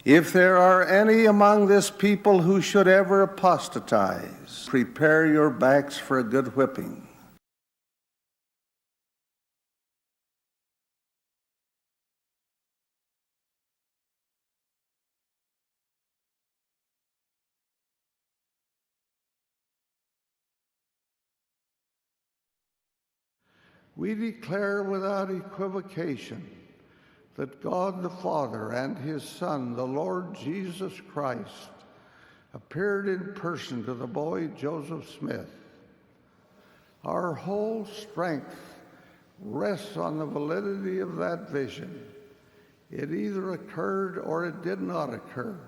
If there are any among this people who should ever apostatize, prepare your backs for a good whipping. We declare without equivocation that God the Father and his Son, the Lord Jesus Christ, appeared in person to the boy Joseph Smith. Our whole strength rests on the validity of that vision. It either occurred or it did not occur.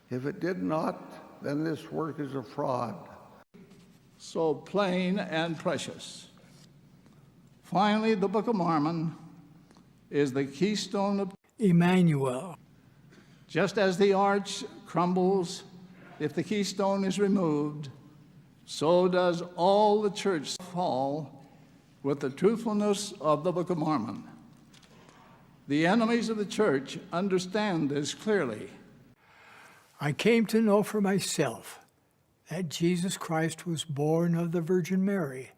If it did not, then this work is a fraud. So plain and precious. Finally, the Book of Mormon is the keystone of Emmanuel. Just as the arch crumbles if the keystone is removed, so does all the church fall with the truthfulness of the Book of Mormon. The enemies of the church understand this clearly. I came to know for myself that Jesus Christ was born of the Virgin Mary,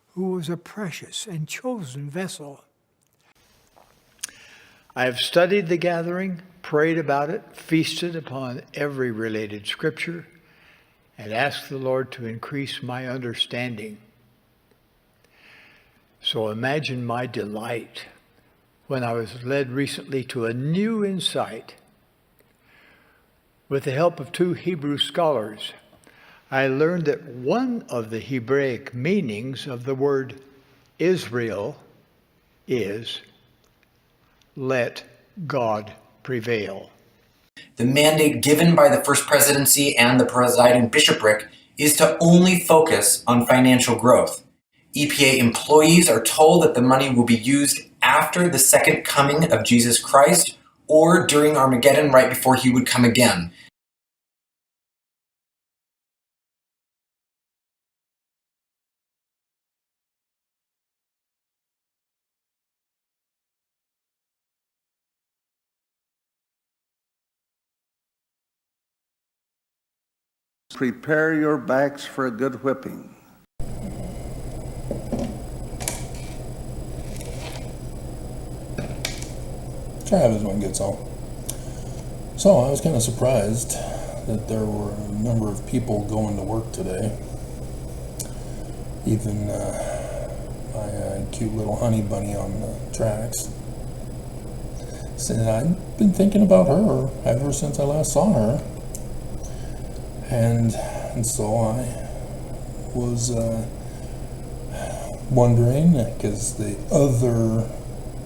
who was a precious and chosen vessel. I have studied the gathering, prayed about it, feasted upon every related scripture, and asked the Lord to increase my understanding. So imagine my delight when I was led recently to a new insight. With the help of 2 Hebrew scholars, I learned that one of the Hebraic meanings of the word Israel is let God prevail. The mandate given by the First Presidency and the presiding bishopric is to only focus on financial growth. EPA employees are told that the money will be used after the second coming of Jesus Christ or during Armageddon right before he would come again. Prepare your backs for a good whipping. Travis one gets all. So I was kind of surprised that there were a number of people going to work today. Even my cute little honey bunny on the tracks. Said I've been thinking about her ever since I last saw her. And so I was wondering, because the other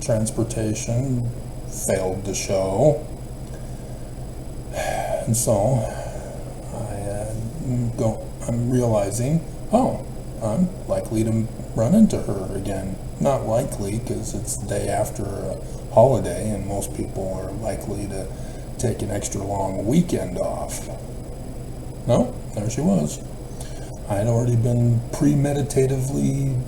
transportation failed to show, and so I'm realizing, I'm likely to run into her again. Not likely, because it's the day after a holiday, and most people are likely to take an extra long weekend off. No, there she was. I had already been premeditatively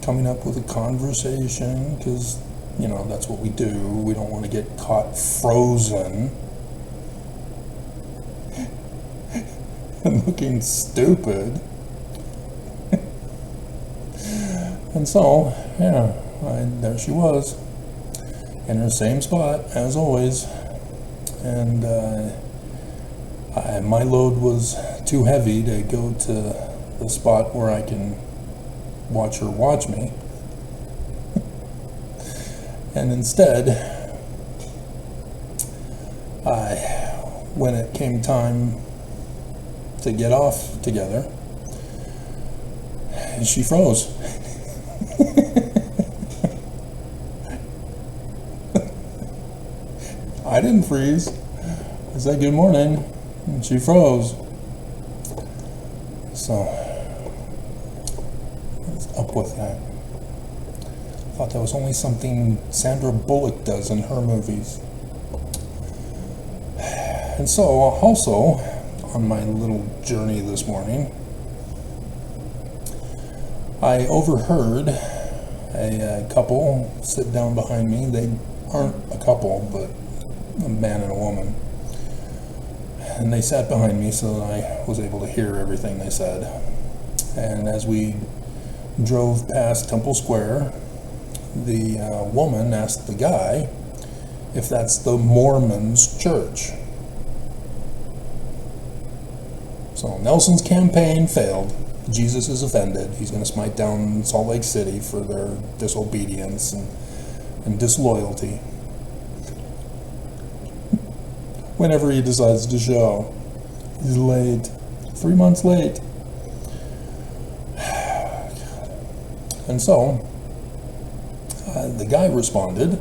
coming up with a conversation, because, that's what we do. We don't want to get caught frozen and looking stupid. And so, there she was, in her same spot, as always. And my load was too heavy to go to the spot where I can watch her watch me. And instead, when it came time to get off together, she froze. I didn't freeze. I said good morning, and she froze. So, what's up with that? I thought that was only something Sandra Bullock does in her movies. And so, also, on my little journey this morning, I overheard a couple sit down behind me. They aren't a couple, but a man and a woman. and they sat behind me so that I was able to hear everything they said. And as we drove past Temple Square, the woman asked the guy if that's the Mormons' church. So Nelson's campaign failed. Jesus is offended. He's going to smite down Salt Lake City for their disobedience and disloyalty whenever he decides to show. He's late. 3 months late. And so the guy responded,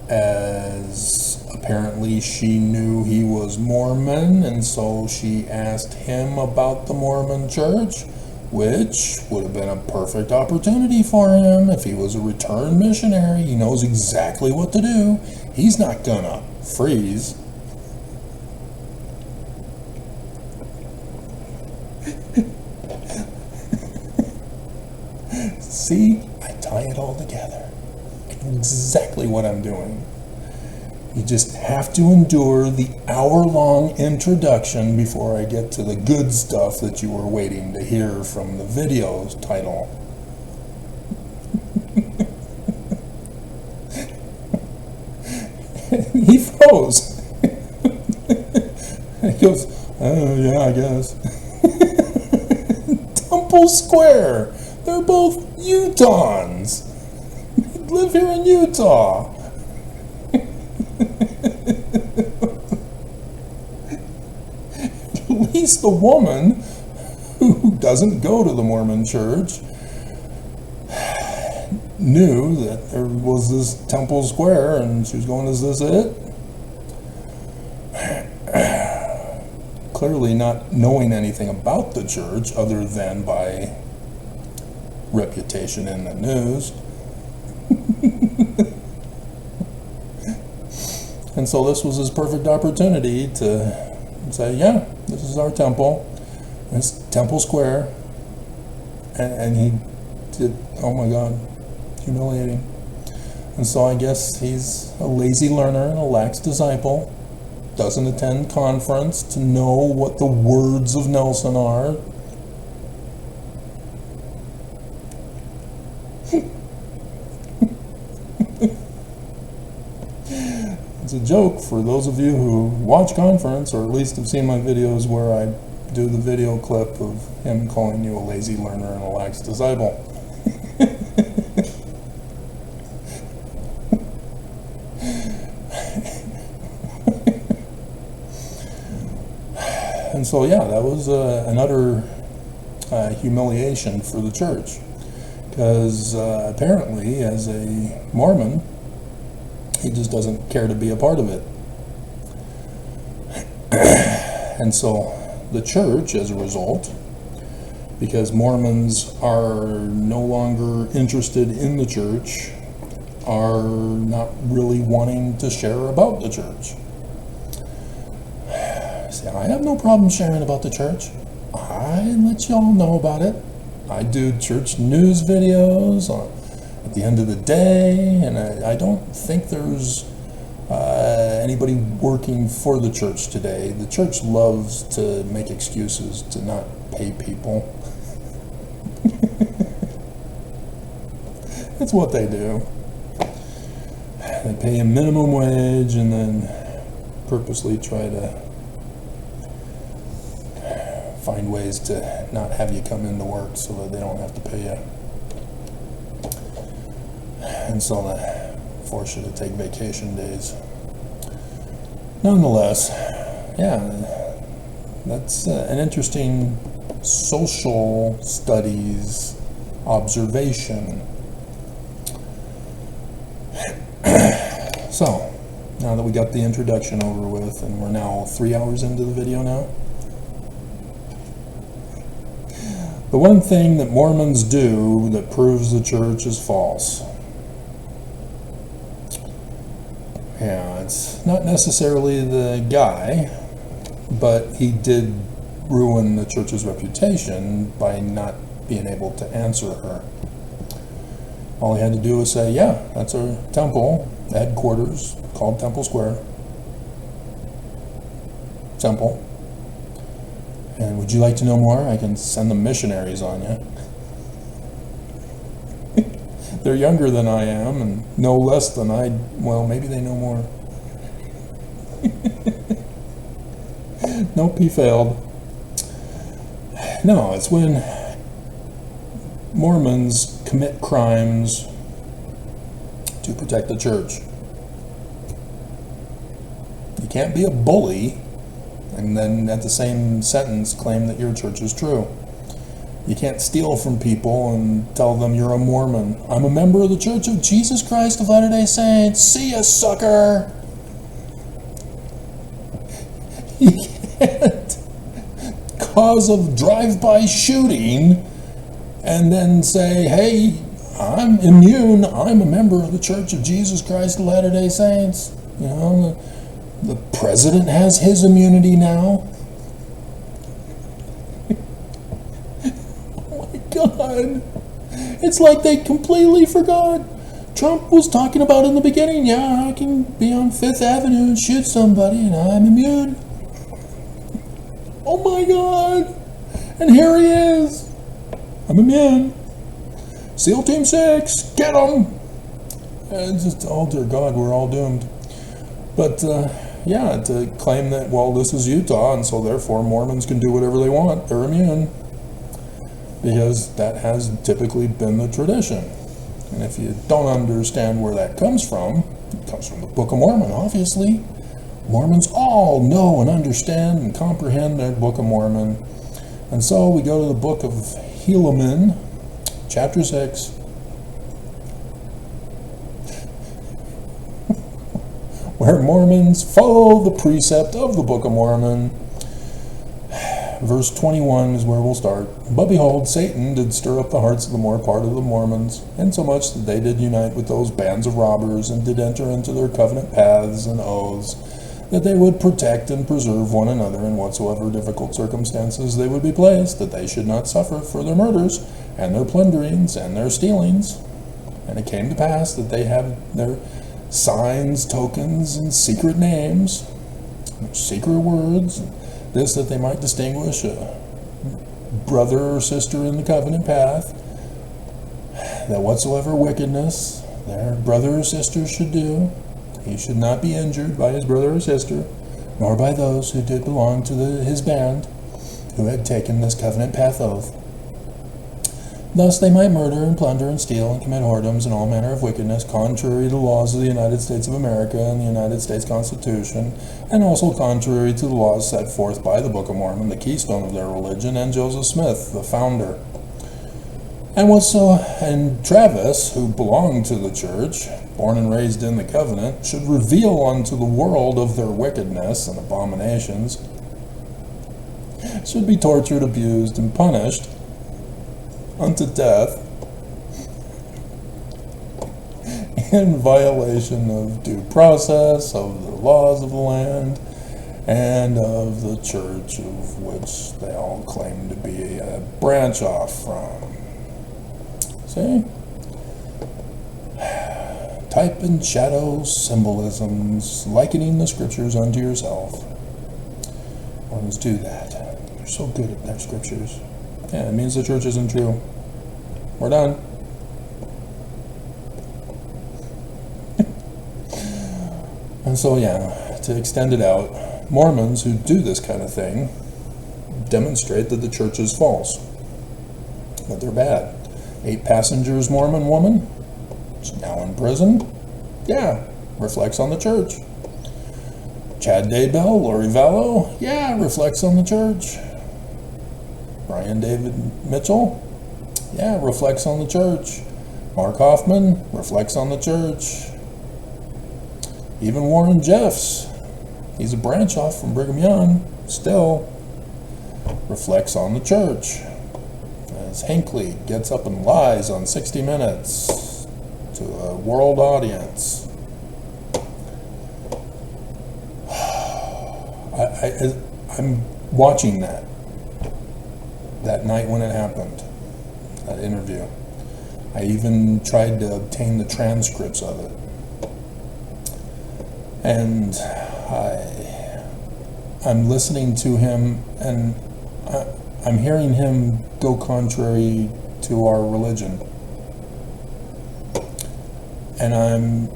as apparently she knew he was Mormon, and so she asked him about the Mormon church, which would have been a perfect opportunity for him if he was a returned missionary. He knows exactly what to do. He's not gonna freeze. See, I tie it all together. I know exactly what I'm doing. You just have to endure the hour-long introduction before I get to the good stuff that you were waiting to hear from the video's title. He froze. He goes, oh, yeah, I guess. Temple Square. They're both Utahns. They live here in Utah. At least the woman who doesn't go to the Mormon church knew that there was this Temple Square, and she was going, is this it? Clearly not knowing anything about the church other than by reputation in the news. And so this was his perfect opportunity to say, yeah, this is our temple. It's Temple Square. And he did, oh my God, humiliating. And so I guess he's a lazy learner and a lax disciple. Doesn't attend conference to know what the words of Nelson are. It's a joke for those of you who watch conference, or at least have seen my videos where I do the video clip of him calling you a lazy learner and a lax disciple. And so, yeah, that was an utter humiliation for the church, because apparently, as a Mormon, he just doesn't care to be a part of it. And so the church, as a result, because Mormons are no longer interested in the church, are not really wanting to share about the church. See, I have no problem sharing about the church. I let y'all know about it. I do church news videos at the end of the day, and I don't think there's anybody working for the church today. The church loves to make excuses to not pay people. That's what they do. They pay a minimum wage and then purposely try to find ways to not have you come into work so that they don't have to pay you. And so they force you to take vacation days. Nonetheless, yeah, that's an interesting social studies observation. So, now that we got the introduction over with, and we're now 3 hours into the video now, the one thing that Mormons do that proves the church is false. Yeah, it's not necessarily the guy, but he did ruin the church's reputation by not being able to answer her. All he had to do was say, yeah, that's our temple, the headquarters, called Temple Square. temple. And would you like to know more? I can send the missionaries on you. They're younger than I am and know less than well, maybe they know more. Nope, he failed. No, it's when Mormons commit crimes to protect the church. You can't be a bully and then at the same sentence claim that your church is true. You can't steal from people and tell them you're a Mormon. I'm a member of the Church of Jesus Christ of Latter-day Saints. See ya, sucker! You can't cause a drive-by shooting and then say, hey, I'm immune. I'm a member of the Church of Jesus Christ of Latter-day Saints. You know, the president has his immunity now. Oh my God. It's like they completely forgot. Trump was talking about in the beginning, yeah, I can be on Fifth Avenue and shoot somebody and I'm immune. Oh my God. And here he is. I'm immune. SEAL Team 6, get him! And just, oh dear God, we're all doomed. But yeah, to claim that, well, this is Utah, and so therefore Mormons can do whatever they want, they're immune. Because that has typically been the tradition. And if you don't understand where that comes from, it comes from the Book of Mormon, obviously. Mormons all know and understand and comprehend their Book of Mormon. And so we go to the Book of Helaman, chapter 6. Where Mormons follow the precept of the Book of Mormon. Verse 21 is where we'll start. But behold, Satan did stir up the hearts of the more part of the Mormons, insomuch that they did unite with those bands of robbers, and did enter into their covenant paths and oaths, that they would protect and preserve one another in whatsoever difficult circumstances they would be placed, that they should not suffer for their murders, and their plunderings, and their stealings. And it came to pass that they have their signs, tokens, and secret names, secret words, this that they might distinguish a brother or sister in the covenant path, that whatsoever wickedness their brother or sister should do, he should not be injured by his brother or sister, nor by those who did belong to his band, who had taken this covenant path oath. Thus they might murder and plunder and steal and commit whoredoms and all manner of wickedness, contrary to the laws of the United States of America and the United States Constitution, and also contrary to the laws set forth by the Book of Mormon, the keystone of their religion, and Joseph Smith, the founder. And Travis, who belonged to the church, born and raised in the covenant, should reveal unto the world of their wickedness and abominations, should be tortured, abused, and punished unto death in violation of due process, of the laws of the land, and of the church of which they all claim to be a branch off from. See? Type and shadow symbolisms, likening the scriptures unto yourself. Mormons do that. They're so good at their scriptures. Yeah, it means the church isn't true. We're done. And so, yeah, to extend it out, Mormons who do this kind of thing demonstrate that the church is false, that they're bad. 8 Passengers Mormon woman, is now in prison. Yeah, reflects on the church. Chad Daybell, Lori Vallow, yeah, reflects on the church. Brian David Mitchell, yeah, reflects on the church. Mark Hoffman, reflects on the church. Even Warren Jeffs, he's a branch off from Brigham Young, still reflects on the church. As Hinckley gets up and lies on 60 Minutes to a world audience. I'm watching that night when it happened, that interview. I even tried to obtain the transcripts of it. And I'm listening to him, and I'm hearing him go contrary to our religion. And I'm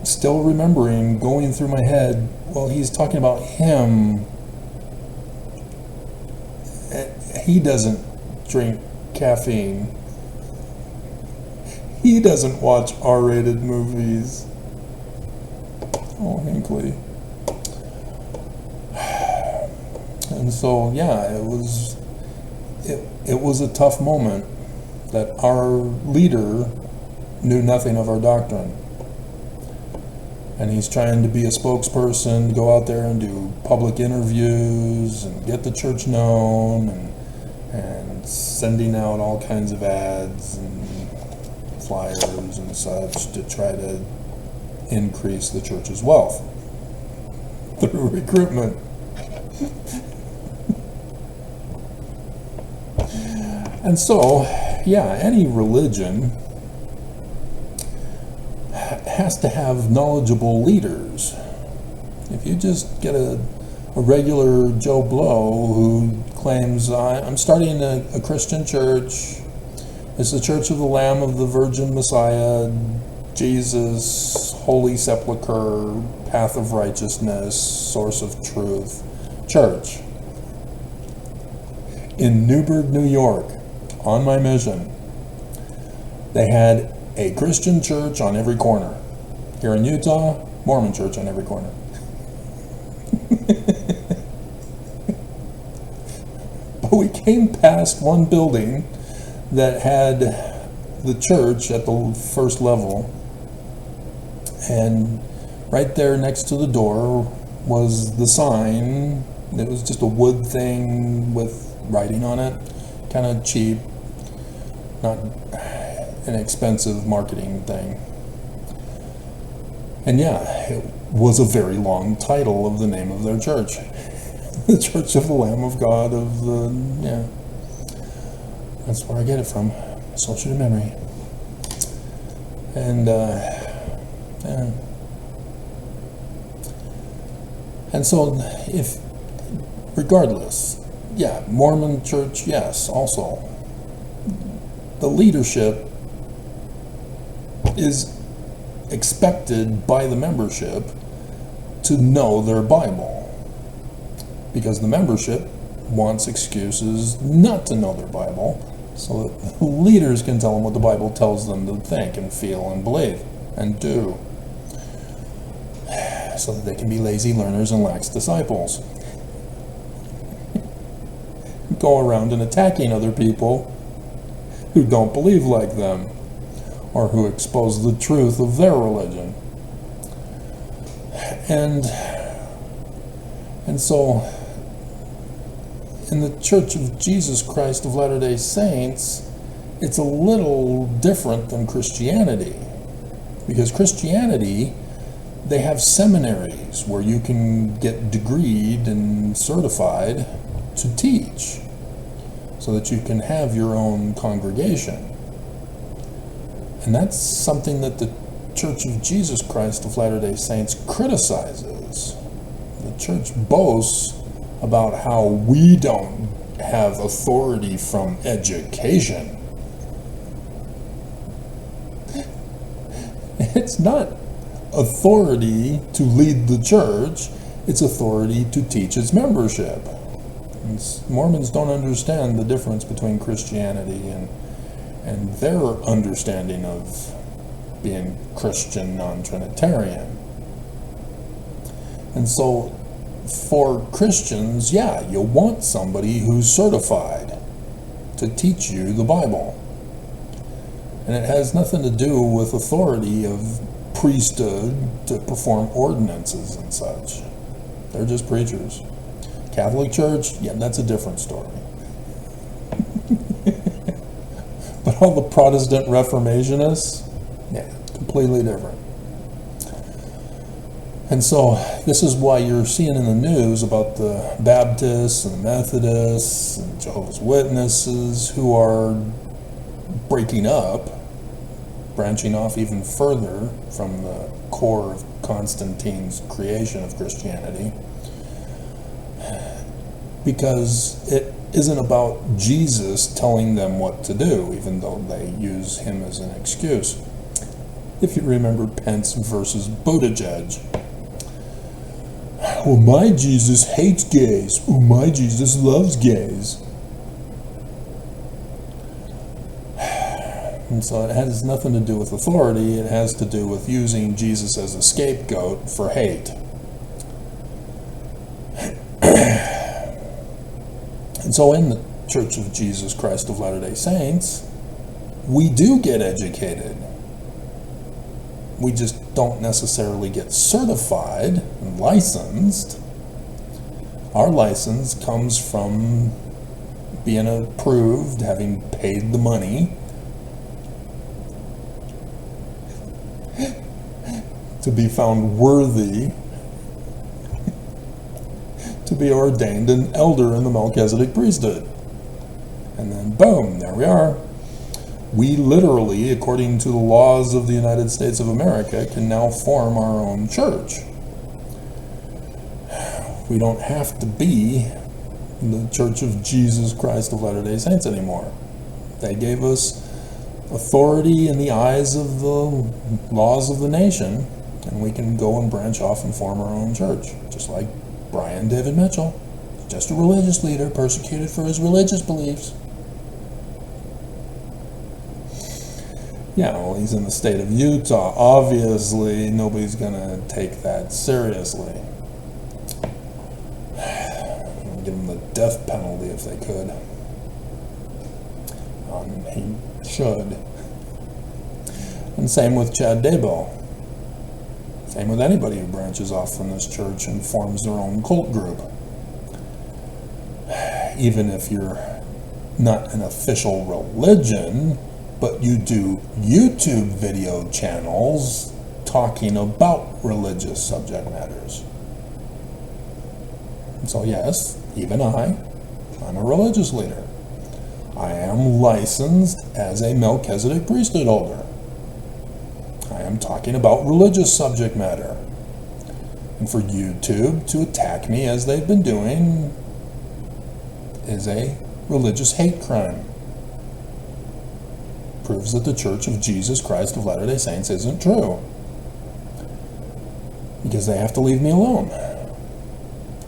still remembering, going through my head, well, he's talking about him. He doesn't drink caffeine. He doesn't watch R-rated movies. Oh, Hinckley. And so, yeah, it was a tough moment that our leader knew nothing of our doctrine. And he's trying to be a spokesperson, to go out there and do public interviews and get the church known, and sending out all kinds of ads and flyers and such to try to increase the church's wealth through recruitment. And so, yeah, any religion has to have knowledgeable leaders. If you just get a regular Joe Blow who claims, I'm starting a Christian church, it's the Church of the Lamb of the Virgin Messiah, Jesus, Holy Sepulchre, Path of Righteousness, Source of Truth, Church. In Newburgh, New York, on my mission, they had a Christian church on every corner. Here in Utah, Mormon church on every corner. But we came past one building that had the church at the first level, and right there next to the door was the sign. It was just a wood thing with writing on it, kind of cheap, not an expensive marketing thing. And yeah, it was a very long title of the name of their church. The Church of the Lamb of God of the, yeah. That's where I get it from. Social memory. And, yeah. And so, regardless, yeah, Mormon church, yes, also. The leadership is expected by the membership to know their Bible, because the membership wants excuses not to know their Bible, so that the leaders can tell them what the Bible tells them to think and feel and believe and do, so that they can be lazy learners and lax disciples. Go around and attacking other people who don't believe like them, or who expose the truth of their religion. And so, in the Church of Jesus Christ of Latter-day Saints, it's a little different than Christianity. Because Christianity, they have seminaries where you can get degreed and certified to teach, so that you can have your own congregation. And that's something that the Church of Jesus Christ of Latter-day Saints criticizes. The church boasts about how we don't have authority from education. It's not authority to lead the church, it's authority to teach its membership. And Mormons don't understand the difference between Christianity and their understanding of being Christian non-Trinitarian. And so for Christians, yeah, you want somebody who's certified to teach you the Bible. And it has nothing to do with authority of priesthood to perform ordinances and such. They're just preachers. Catholic Church, yeah, that's a different story. But all the Protestant Reformationists, yeah, completely different. And so this is why you're seeing in the news about the Baptists and the Methodists and Jehovah's Witnesses who are breaking up, branching off even further from the core of Constantine's creation of Christianity. because it isn't about Jesus telling them what to do, even though they use him as an excuse. If you remember Pence versus Buttigieg. Well, my Jesus hates gays. Oh, my Jesus loves gays. And so it has nothing to do with authority. It has to do with using Jesus as a scapegoat for hate. And so in the Church of Jesus Christ of Latter-day Saints, we do get educated. We just don't necessarily get certified and licensed. Our license comes from being approved, having paid the money to be found worthy to be ordained an elder in the Melchizedek priesthood. And then boom, there we are. We literally, according to the laws of the United States of America, can now form our own church. We don't have to be the Church of Jesus Christ of Latter-day Saints anymore. They gave us authority in the eyes of the laws of the nation, and we can go and branch off and form our own church, just like Brian David Mitchell, just a religious leader persecuted for his religious beliefs. Yeah, well, he's in the state of Utah. Obviously, nobody's going to take that seriously. Give him the death penalty if they could. He should. And same with Chad Daybell. Same with anybody who branches off from this church and forms their own cult group. Even if you're not an official religion, but you do YouTube video channels talking about religious subject matters. And so yes, even I'm a religious leader. I am licensed as a Melchizedek priesthood holder. I am talking about religious subject matter. And for YouTube to attack me as they've been doing is a religious hate crime. Proves that the Church of Jesus Christ of Latter-day Saints isn't true. Because they have to leave me alone.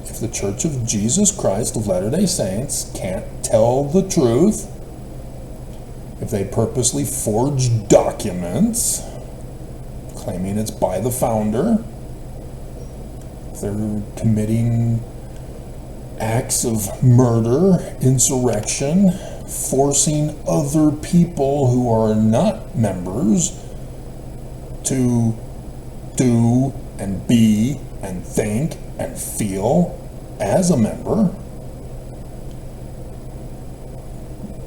If the Church of Jesus Christ of Latter-day Saints can't tell the truth, if they purposely forge documents claiming it's by the founder, if they're committing acts of murder, insurrection, forcing other people who are not members to do and be and think and feel as a member,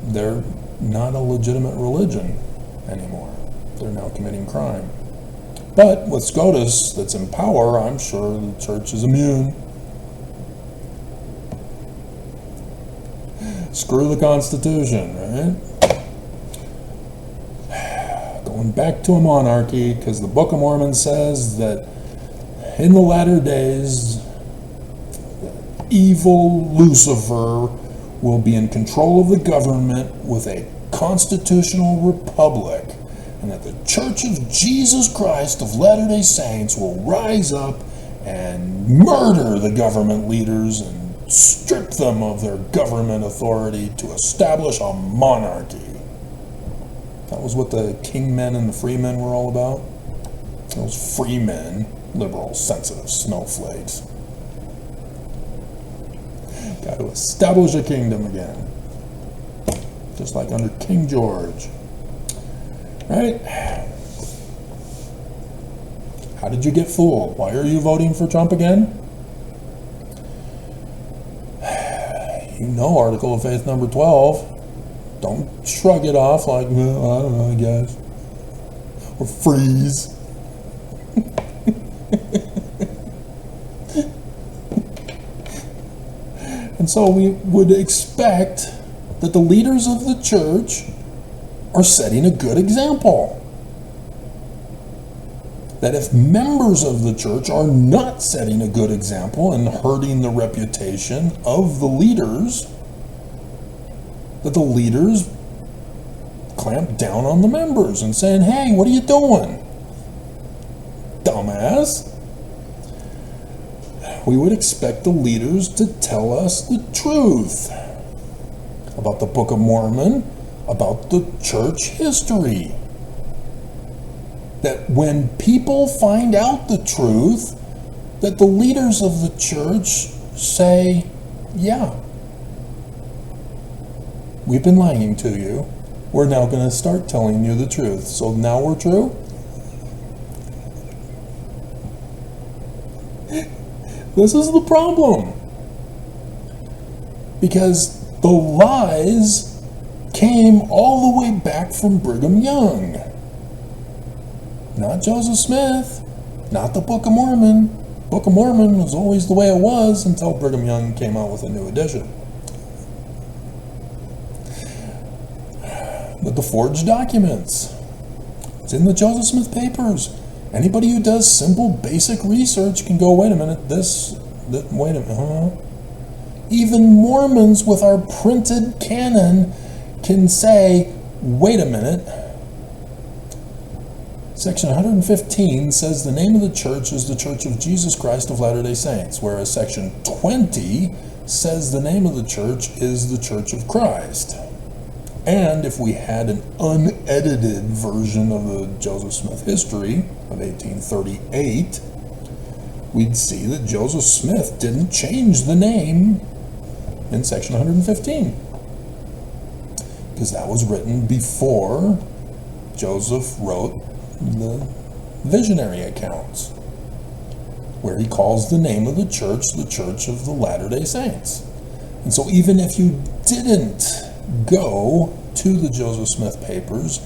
they're not a legitimate religion anymore. They're now committing crime. But with SCOTUS that's in power, I'm sure the church is immune. Screw the Constitution, right? Going back to a monarchy, because the Book of Mormon says that in the latter days, evil Lucifer will be in control of the government with a constitutional republic, and that the Church of Jesus Christ of Latter-day Saints will rise up and murder the government leaders and strip them of their government authority to establish a monarchy. That was what the kingmen and the freemen were all about. Those freemen, liberal, sensitive snowflakes. Got to establish a kingdom again. Just like under King George. Right? How did you get fooled? Why are you voting for Trump again? You know Article of Faith number 12. Don't shrug it off like, well, I don't know, I guess. Or freeze. And so we would expect that the leaders of the church are setting a good example. that if members of the church are not setting a good example and hurting the reputation of the leaders, that the leaders clamp down on the members and saying, hey, what are you doing, dumbass? We would expect the leaders to tell us the truth about the Book of Mormon, about the church history. That when people find out the truth, that the leaders of the church say, yeah, we've been lying to you. We're now going to start telling you the truth. So now we're true? This is the problem. Because the lies came all the way back from Brigham Young. Not Joseph Smith, not the Book of Mormon. Book of Mormon was always the way it was until Brigham Young came out with a new edition. But the forged documents, it's in the Joseph Smith papers. Anybody who does simple, basic research can go, wait a minute, wait a minute, huh? Even Mormons with our printed canon can say, wait a minute. Section 115 says the name of the church is the Church of Jesus Christ of Latter-day Saints, whereas Section 20 says the name of the church is the Church of Christ. And if we had an unedited version of the Joseph Smith history of 1838, we'd see that Joseph Smith didn't change the name in Section 115, because that was written before Joseph wrote the visionary accounts, where he calls the name of the Church of the Latter-day Saints. And so even if you didn't go to the Joseph Smith papers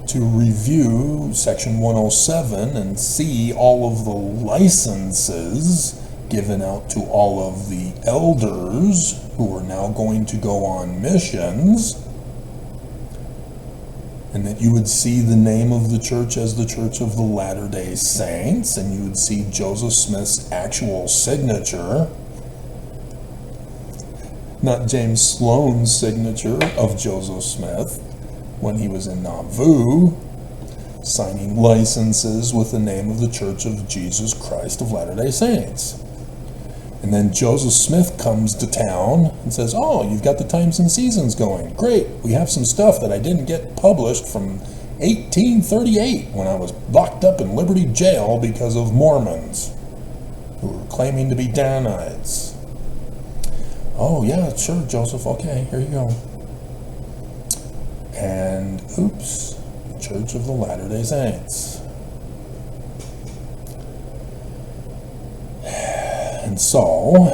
to review Section 107 and see all of the licenses given out to all of the elders who are now going to go on missions, and that you would see the name of the church as the Church of the Latter-day Saints, and you would see Joseph Smith's actual signature, not James Sloan's signature of Joseph Smith when he was in Nauvoo, signing licenses with the name of the Church of Jesus Christ of Latter-day Saints. And then Joseph Smith comes to town and says, oh, you've got the Times and Seasons going. Great, we have some stuff that I didn't get published from 1838 when I was locked up in Liberty Jail because of Mormons who were claiming to be Danites. Oh, yeah, sure, Joseph, okay, here you go. And, oops, Church of the Latter-day Saints. And so,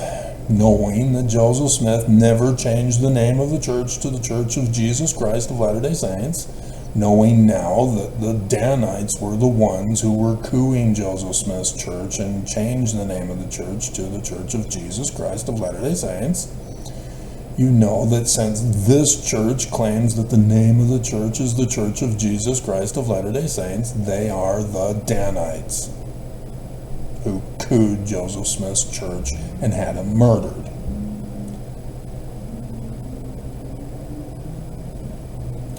knowing that Joseph Smith never changed the name of the church to the Church of Jesus Christ of Latter-day Saints, knowing now that the Danites were the ones who were cooing Joseph Smith's church and changed the name of the church to the Church of Jesus Christ of Latter-day Saints, you know that since this church claims that the name of the church is the Church of Jesus Christ of Latter-day Saints, they are the Danites who cooed Joseph Smith's church and had him murdered.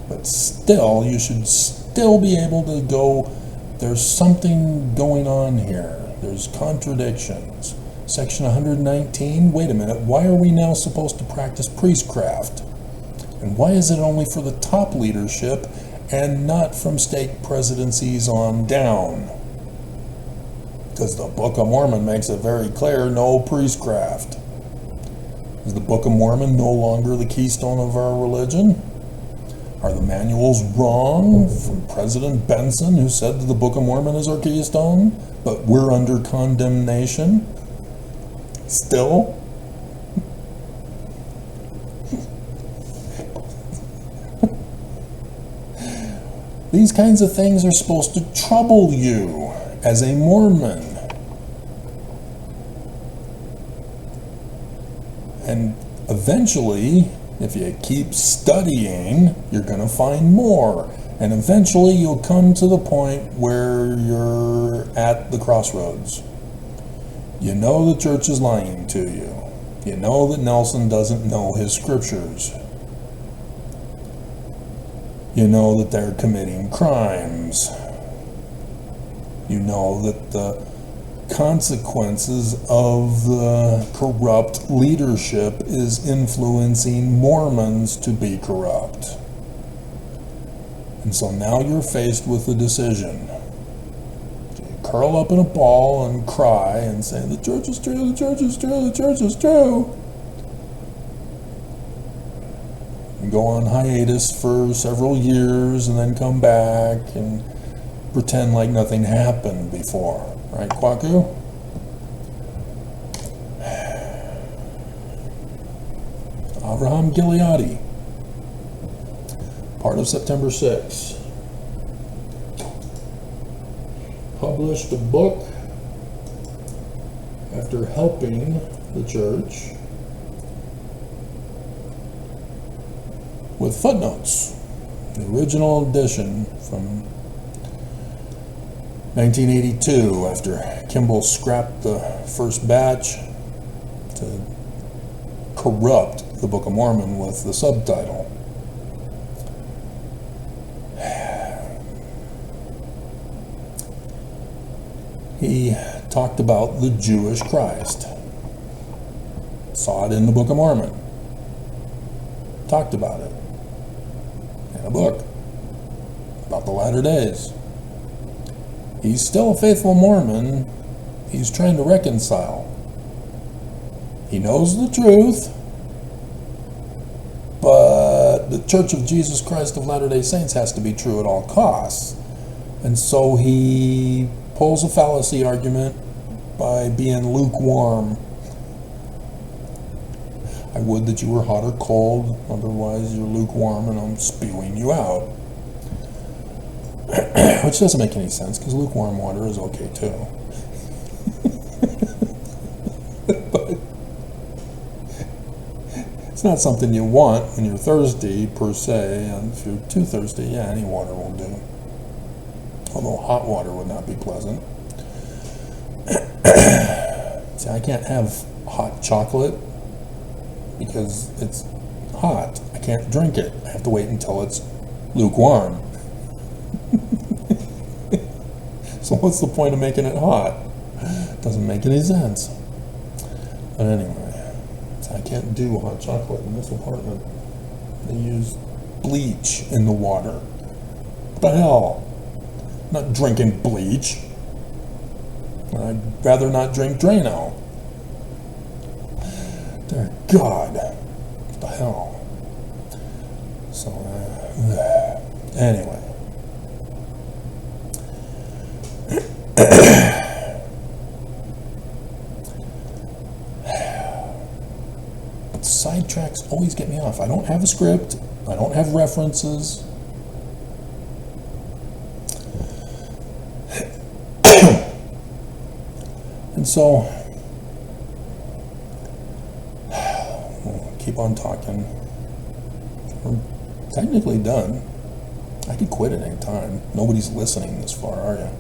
But still, you should still be able to go, there's something going on here. There's contradictions. Section 119, wait a minute, why are we now supposed to practice priestcraft? And why is it only for the top leadership and not from stake presidencies on down? Because the Book of Mormon makes it very clear, no priestcraft. Is the Book of Mormon no longer the keystone of our religion? Are the manuals wrong from President Benson, who said that the Book of Mormon is our keystone, but we're under condemnation? Still? These kinds of things are supposed to trouble you as a Mormon. And eventually, if you keep studying, you're going to find more And eventually you'll come to the point where you're at the crossroads. You know the church is lying to you. You know that Nelson doesn't know his scriptures. You know that they're committing crimes. You know that the consequences of the corrupt leadership is influencing Mormons to be corrupt. And so now you're faced with a decision. Do you curl up in a ball and cry and say, the church is true, the church is true, the church is true? And go on hiatus for several years and then come back and pretend like nothing happened before. Right, Kwaku? Avraham Gileadi, part of September 6, published a book after helping the church with footnotes. The original edition from 1982, after Kimball scrapped the first batch to corrupt the Book of Mormon with the subtitle. He talked about the Jewish Christ. Saw it in the Book of Mormon. Talked about it in a book about the latter days. He's still a faithful Mormon. He's trying to reconcile. He knows the truth, but the Church of Jesus Christ of Latter-day Saints has to be true at all costs. And so he pulls a fallacy argument by being lukewarm. I would that you were hot or cold, otherwise you're lukewarm and I'm spewing you out. Which doesn't make any sense, because lukewarm water is okay too. But it's not something you want when you're thirsty, per se, and if you're too thirsty, yeah, any water will do. Although hot water would not be pleasant. See, I can't have hot chocolate because it's hot. I can't drink it. I have to wait until it's lukewarm. So what's the point of making it hot? Doesn't make any sense. But anyway, so I can't do hot chocolate in this apartment. They use bleach in the water. What the hell? I'm not drinking bleach. I'd rather not drink Drano. Dear God. What the hell? So, anyway. Sidetracks always get me off. I don't have a script. I don't have references. And so, we'll keep on talking. We're technically done. I could quit at any time. Nobody's listening this far, are you?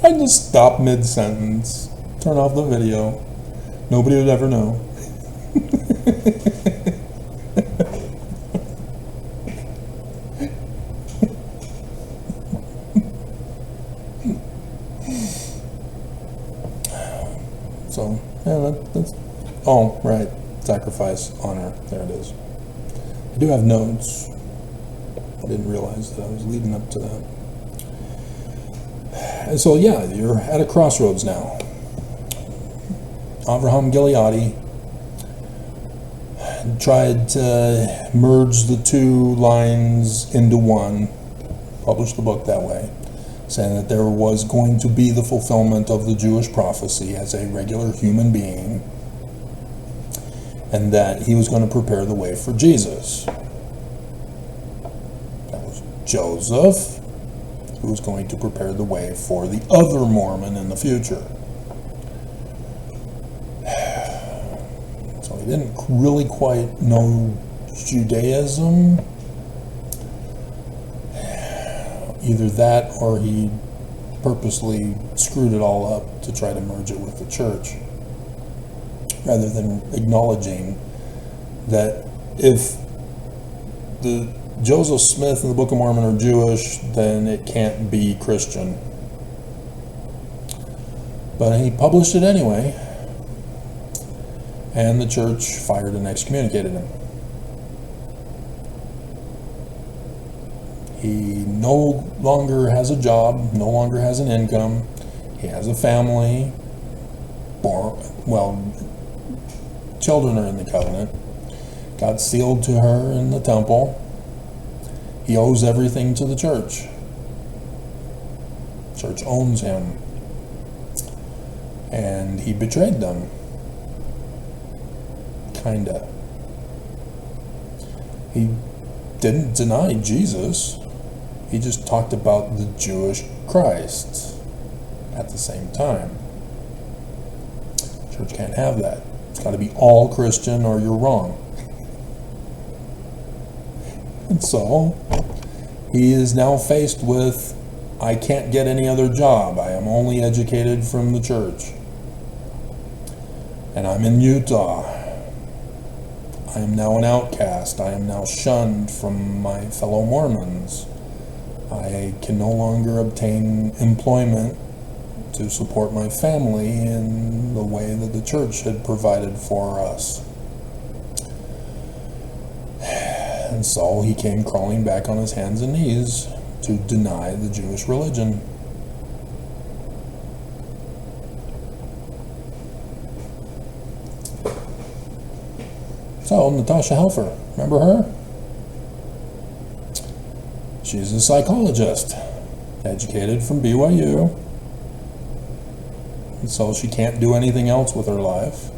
I just stop mid-sentence, turn off the video. Nobody would ever know. So, yeah, that's... Oh, right. Sacrifice, honor. There it is. I do have notes. I didn't realize that I was leading up to that. And so, yeah, you're at a crossroads now. Avraham Gileadi tried to merge the two lines into one, published the book that way, saying that there was going to be the fulfillment of the Jewish prophecy as a regular human being, and that he was going to prepare the way for Jesus. That was Joseph, who was going to prepare the way for the other Mormon in the future. So he didn't really quite know Judaism. Either that or he purposely screwed it all up to try to merge it with the church, rather than acknowledging that if the Joseph Smith and the Book of Mormon are Jewish, then it can't be Christian. But he published it anyway, and the church fired and excommunicated him. He no longer has a job, no longer has an income. He has a family. Children are in the covenant. God's sealed to her in the temple. He owes everything to the church. Church owns him. And he betrayed them. Kinda. He didn't deny Jesus. He just talked about the Jewish Christ at the same time. Church can't have that. It's got to be all Christian or you're wrong. And so he is now faced with, I can't get any other job. I am only educated from the church. And I'm in Utah. I am now an outcast. I am now shunned from my fellow Mormons. I can no longer obtain employment to support my family in the way that the church had provided for us. And so he came crawling back on his hands and knees to deny the Jewish religion. So, Natasha Helfer, remember her? She's a psychologist, educated from BYU. And so she can't do anything else with her life.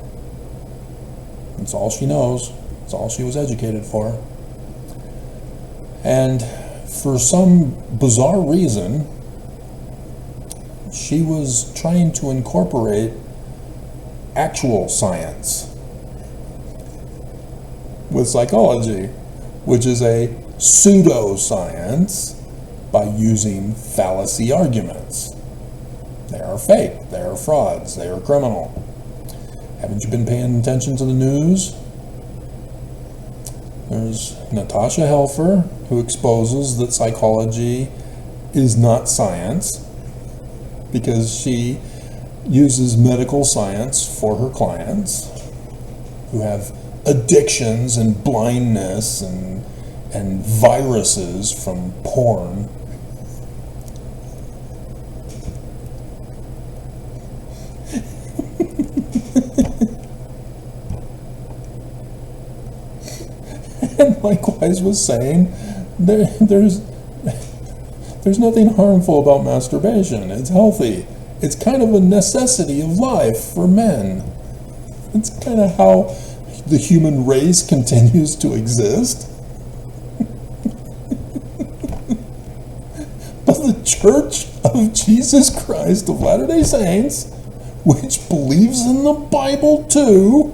It's all she knows. It's all she was educated for. And for some bizarre reason, she was trying to incorporate actual science with psychology, which is a pseudoscience, by using fallacy arguments. They are fake, they are frauds, they are criminal. Haven't you been paying attention to the news? There's Natasha Helfer, who exposes that psychology is not science because she uses medical science for her clients who have addictions and blindness and viruses from porn. And likewise was saying there's nothing harmful about masturbation. It's healthy. It's kind of a necessity of life for men. It's kind of how the human race continues to exist. But the Church of Jesus Christ of Latter-day Saints, which believes in the Bible too,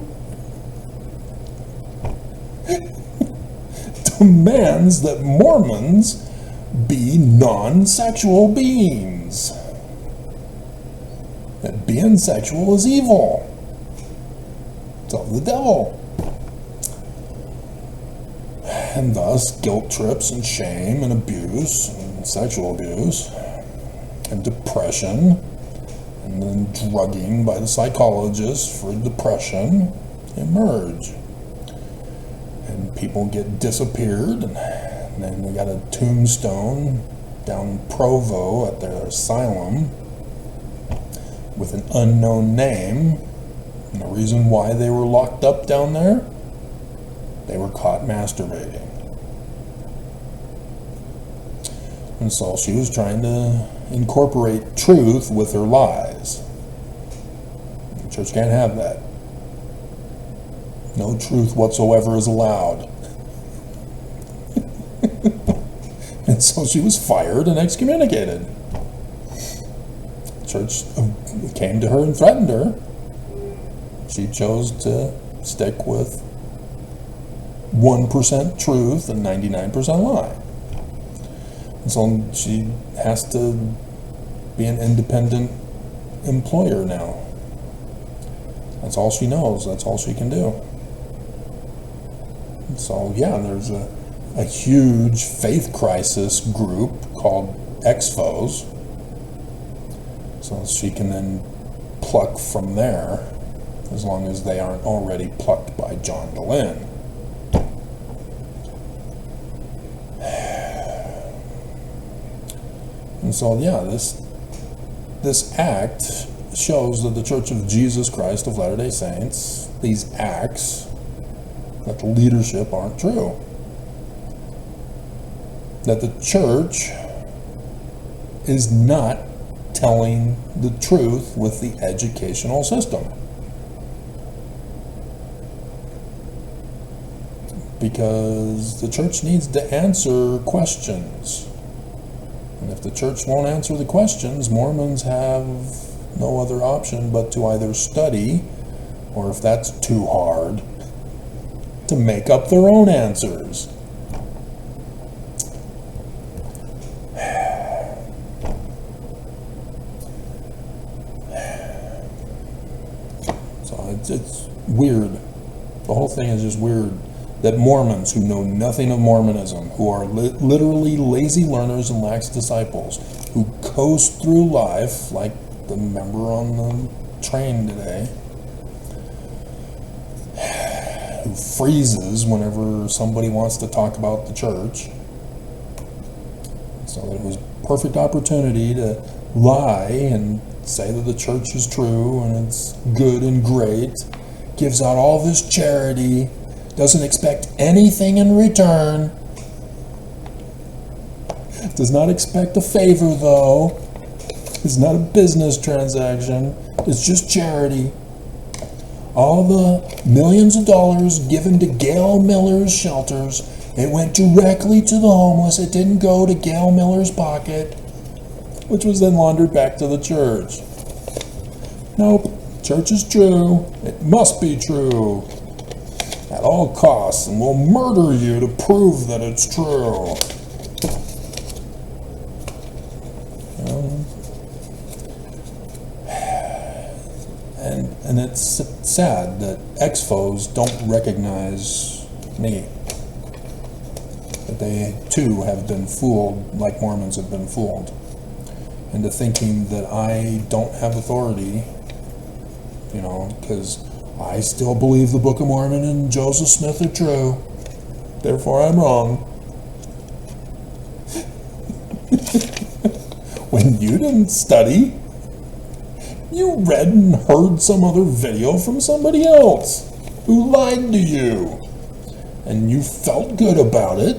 demands that Mormons be non-sexual beings. That being sexual is evil. It's of the devil. And thus guilt trips and shame and abuse and sexual abuse and depression and then drugging by the psychologists for depression emerge. And people get disappeared, and then they got a tombstone down in Provo at their asylum with an unknown name. And the reason why they were locked up down there, they were caught masturbating. And so she was trying to incorporate truth with her lies. The church can't have that. No truth whatsoever is allowed. And so she was fired and excommunicated. The church came to her and threatened her. She chose to stick with 1% truth and 99% lie. And so she has to be an independent employer now. That's all she knows. That's all she can do. And so, yeah, there's a huge faith crisis group called Expos. So she can then pluck from there, as long as they aren't already plucked by John Dehlin. And so, yeah, this act shows that the Church of Jesus Christ of Latter-day Saints, these acts, that the leadership aren't true. That the church is not telling the truth with the educational system. Because the church needs to answer questions. And if the church won't answer the questions, Mormons have no other option but to either study, or if that's too hard, to make up their own answers. So it's weird. The whole thing is just weird. That Mormons who know nothing of Mormonism, who are literally lazy learners and lax disciples, who coast through life like the member on the train today, who freezes whenever somebody wants to talk about the church. So it was perfect opportunity to lie and say that the church is true and it's good and great, gives out all this charity, doesn't expect anything in return, does not expect a favor though, it's not a business transaction, it's just charity. All the millions of dollars given to Gail Miller's shelters, it went directly to the homeless. It didn't go to Gail Miller's pocket, which was then laundered back to the church. Nope, church is true. It must be true at all costs, and we'll murder you to prove that it's true. And it's sad that ex-foes don't recognize me. That they too have been fooled like Mormons have been fooled into thinking that I don't have authority, because I still believe the Book of Mormon and Joseph Smith are true. Therefore I'm wrong. When you didn't study, you read and heard some other video from somebody else who lied to you, and you felt good about it,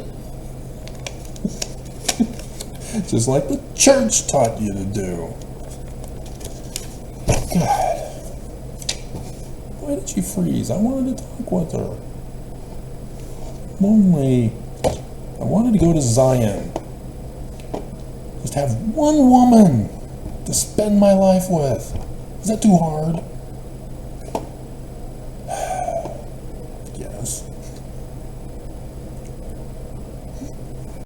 just like the church taught you to do. God, why did she freeze? I wanted to talk with her. Lonely. I wanted to go to Zion. Just have one woman to spend my life with. Is that too hard?